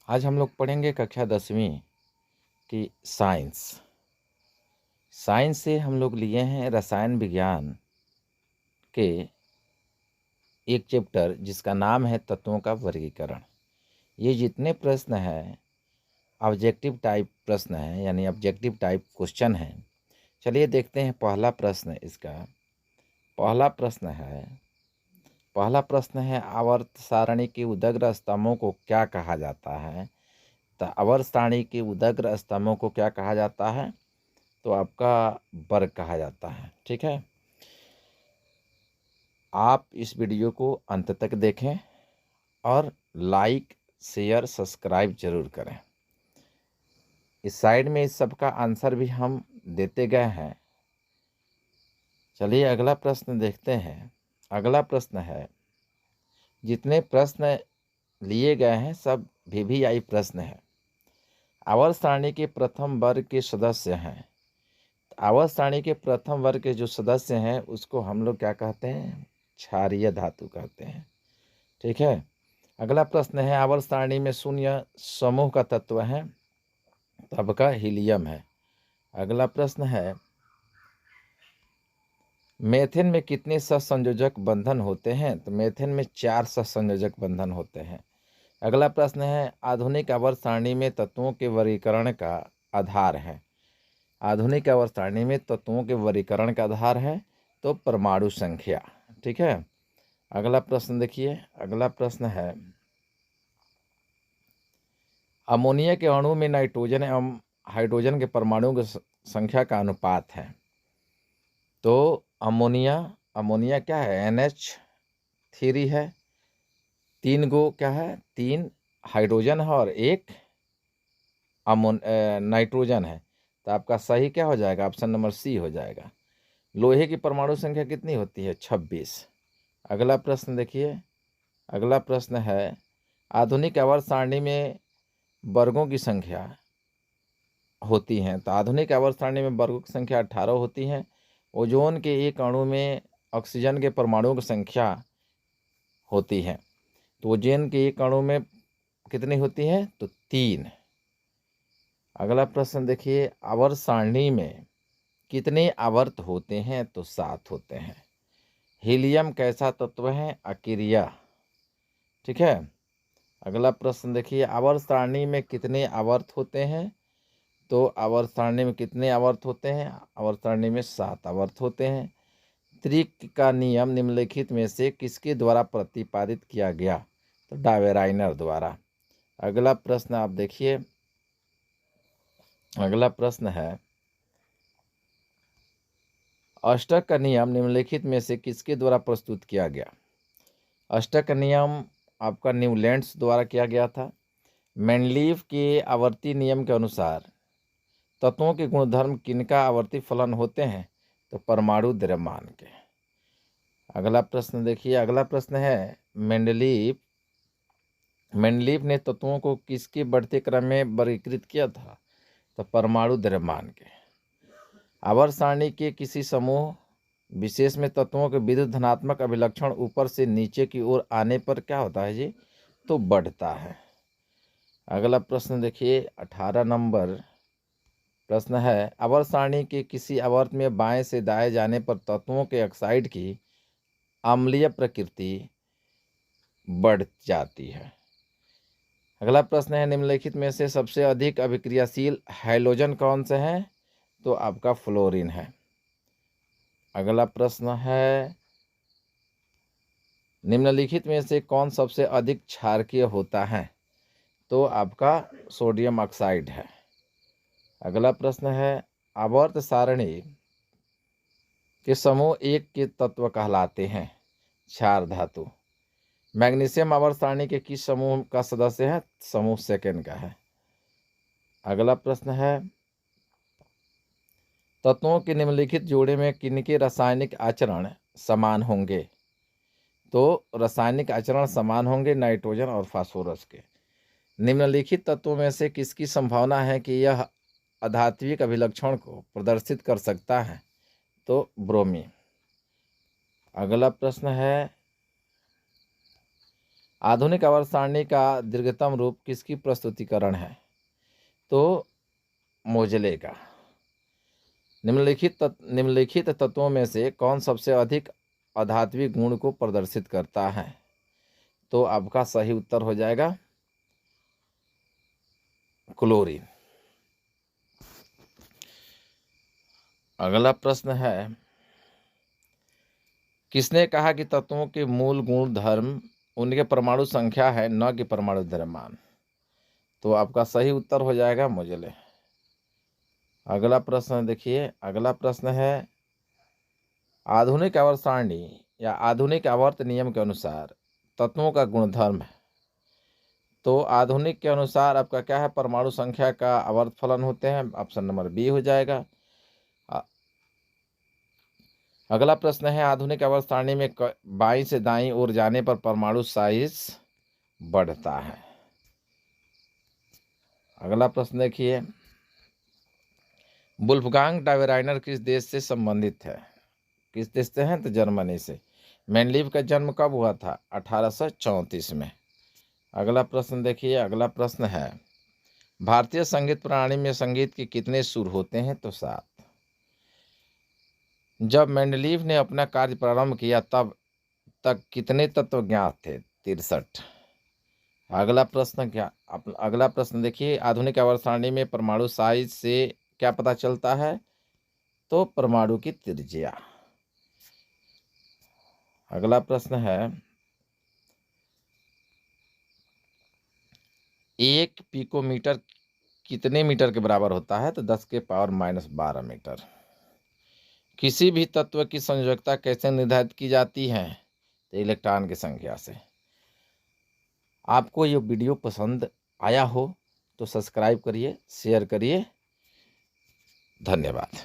आज हम लोग पढ़ेंगे कक्षा 10वीं की साइंस। साइंस से हम लोग लिए हैं रसायन विज्ञान के एक चैप्टर जिसका नाम है तत्वों का वर्गीकरण। ये जितने प्रश्न हैं ऑब्जेक्टिव टाइप प्रश्न हैं, यानी ऑब्जेक्टिव टाइप क्वेश्चन हैं। चलिए देखते हैं पहला प्रश्न इसका। पहला प्रश्न है आवर्त सारणी के उदग्र स्तंभों को क्या कहा जाता है। तो आवर्त सारणी के उदग्र स्तंभों को क्या कहा जाता है? तो आपका वर्ग कहा जाता है। ठीक है, आप इस वीडियो को अंत तक देखें और लाइक शेयर सब्सक्राइब जरूर करें। इस साइड में इस सब का आंसर भी हम देते गए हैं। चलिए अगला प्रश्न देखते हैं। अगला प्रश्न है, जितने प्रश्न लिए गए हैं सब VVI प्रश्न है। आवर्त सारणी के प्रथम वर्ग के सदस्य हैं। आवर्त सारणी के प्रथम वर्ग के जो सदस्य हैं उसको हम लोग क्या कहते हैं? क्षारीय धातु कहते हैं। ठीक है, अगला प्रश्न है आवर्त सारणी में शून्य समूह का तत्व है। तब का हीलियम है। अगला प्रश्न है मेथेन में कितने सहसंयोजक बंधन होते हैं? तो मेथेन में 4 सहसंयोजक बंधन होते हैं। अगला प्रश्न है आधुनिक आवर्त सारणी में तत्वों के वर्गीकरण का आधार है। आधुनिक आवर्त सारणी में तत्वों के वर्गीकरण का आधार है तो परमाणु संख्या। ठीक है, अगला प्रश्न देखिए। अगला प्रश्न है अमोनिया के अणु में नाइट्रोजन एवं हाइड्रोजन के परमाणुओं की संख्या का अनुपात है। तो अमोनिया क्या है? NH3 है। 3 गो क्या है? 3 हाइड्रोजन है और 1 नाइट्रोजन है। तो आपका सही क्या हो जाएगा? ऑप्शन नंबर C हो जाएगा। लोहे की परमाणु संख्या कितनी होती है? 26। अगला प्रश्न देखिए। अगला प्रश्न है आधुनिक आवर्त सारणी में वर्गों की संख्या होती हैं। तो आधुनिक आवर्त सारणी में वर्गों की संख्या 18 होती हैं। ओजोन के एक अणु में ऑक्सीजन के परमाणुओं की संख्या होती है। तो ओजोन के एक अणु में कितनी होती है? तो 3। अगला प्रश्न देखिए आवर्त सारणी में कितने आवर्त होते हैं? तो 7 होते हैं। हीलियम कैसा तत्व है? अकेरिया। ठीक है, अगला प्रश्न देखिए आवर्त सारणी में कितने आवर्त होते हैं? तो आवर्त सारणी में कितने आवर्त होते हैं? आवर्त सारणी में 7 आवर्त होते हैं। त्रिक का नियम निम्नलिखित में से किसके द्वारा प्रतिपादित किया गया? तो डावेराइनर द्वारा। अगला प्रश्न आप देखिए। अगला प्रश्न है अष्टक का नियम निम्नलिखित में से किसके द्वारा प्रस्तुत किया गया? अष्टक का नियम आपका न्यूलैंड्स द्वारा किया गया था। मेंडलीव के आवर्ती नियम के अनुसार तत्वों के गुणधर्म किनका आवर्ती फलन होते हैं? तो परमाणु द्रव्यमान के। अगला प्रश्न देखिए। अगला प्रश्न है मेंडलीव ने तत्वों को किसके बढ़ते क्रम में वर्गीकृत किया था? तो परमाणु द्रव्यमान के। आवर्त सारणी के किसी समूह विशेष में तत्वों के विद्युत धनात्मक अभिलक्षण ऊपर से नीचे की ओर आने पर क्या होता है जी? तो बढ़ता है। अगला प्रश्न देखिए। 18 नंबर प्रश्न है आवर्त सारणी के किसी आवर्त में बाएं से दाएं जाने पर तत्वों के ऑक्साइड की अम्लीय प्रकृति बढ़ जाती है। अगला प्रश्न है निम्नलिखित में से सबसे अधिक अभिक्रियाशील हैलोजन कौन से हैं? तो आपका फ्लोरीन है। अगला प्रश्न है निम्नलिखित में से कौन सबसे अधिक क्षारकीय होता है? तो आपका सोडियम ऑक्साइड है। अगला प्रश्न है आवर्त सारणी के समूह 1 के तत्व कहलाते हैं? क्षार धातु। मैग्नीशियम आवर्त सारणी के किस समूह का सदस्य है? समूह 2 का है। अगला प्रश्न है तत्वों के निम्नलिखित जोड़े में किनके रासायनिक आचरण समान होंगे? तो रासायनिक आचरण समान होंगे नाइट्रोजन और फास्फोरस के। निम्नलिखित तत्वों में से किसकी संभावना है कि यह अधात्विक अभिलक्षण को प्रदर्शित कर सकता है? तो ब्रोमीन। अगला प्रश्न है आधुनिक आवर्त सारणी का दीर्घतम रूप किसकी प्रस्तुतिकरण है? तो मोजले का। निम्नलिखित तत्वों में से कौन सबसे अधिक अधात्विक गुण को प्रदर्शित करता है? तो आपका सही उत्तर हो जाएगा क्लोरीन। अगला प्रश्न है, किसने कहा कि तत्वों के मूल गुण धर्म उनके परमाणु संख्या है, न कि परमाणु द्रव्यमान? तो आपका सही उत्तर हो जाएगा मोजले। अगला प्रश्न देखिए, अगला प्रश्न है, आधुनिक आवर्त सारणी या आधुनिक आवर्त नियम के अनुसार तत्वों का गुणधर्म है। तो आधुनिक के अनुसार आपका क्या है? परमाणु संख्या का आवर्त फलन होते हैं। ऑप्शन नंबर बी हो जाएगा। अगला प्रश्न है, आधुनिक आवर्त सारणी में बाईं से दाईं ओर जाने पर परमाणु साइज बढ़ता है। अगला प्रश्न देखिए, वुल्फगांग डावेराइनर किस देश से संबंधित है? किस देश से हैं? तो जर्मनी से। मेंडलीव का जन्म कब हुआ था? 1834 में। अगला प्रश्न देखिए, अगला प्रश्न है, भारतीय संगीत प्रणाली में संगीत के कितने सुर होते हैं? तो 7। जब मेंडलीव ने अपना कार्य प्रारंभ किया तब तक कितने तत्व ज्ञात थे? 63। अगला प्रश्न देखिए, आधुनिक आवर्त सारणी में परमाणु साइज से क्या पता चलता है? तो परमाणु की त्रिज्या। अगला प्रश्न है, 1 पिकोमीटर कितने मीटर के बराबर होता है? तो 10⁻⁻12 मीटर। किसी भी तत्व की संयोजकता कैसे निर्धारित की जाती है? तो इलेक्ट्रॉन की संख्या से। आपको ये वीडियो पसंद आया हो तो सब्सक्राइब करिए, शेयर करिए। धन्यवाद।